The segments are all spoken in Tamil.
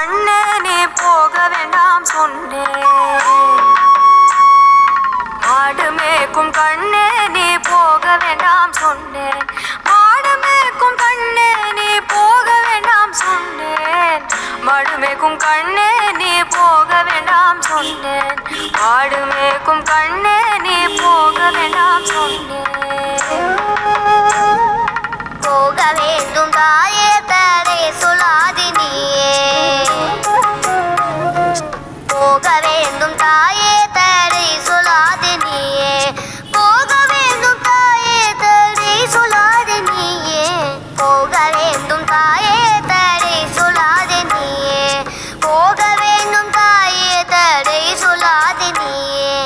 கண்ணே நீ போக வேண்டாம் சொன்னேன். மாடு மேய்க்கும் கண்ணே நீ போக வேண்டாம் சொன்னேன். மாடு மேய்க்கும் கண்ணே நீ போக வேண்டாம் சொன்னேன். மாடு மேய்க்கும் கண்ணே நீ போக வேண்டாம் சொன்னேன். மாடு மேய்க்கும் கண்ணே நீ போக வேண்டாம் சொன்னேன். போக வேண்டும் தாயே தடை சொல்லாது நீயே. போக வேண்டும் தாயே தடை சொல்லாது நீயே. போக வேண்டும் தாயே தடை சொல்லாது நீயே. போக வேண்டும் தாயே தடை சொல்லாது நீயே. போக வேண்டும் தாயே தடை சொல்லாது நீயே.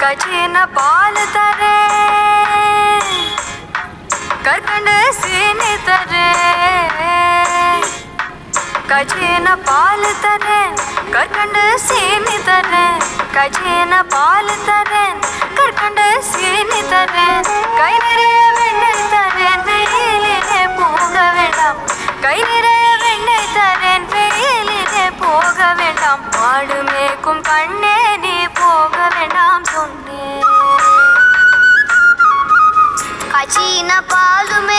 கஜின பால் தரே கற்கண்டு சீனி தரே. கஜின பால் தரேன் கற்கண்டு சீனி தரேன். கஜின பால் தரேன் கற்கண்டு சீனி தரேன். கை நிறைய வெண்ணெய் தரேன் வெயிலிலே போக வேண்டாம். கை நிறைய வெண்ணெய் தரேன் வெயிலிலே போக வேண்டாம். மாடு மேய்க்கும் கண்ணே நீ போக வேண்டாம் சொன்னேன். கச்சின பாலுமே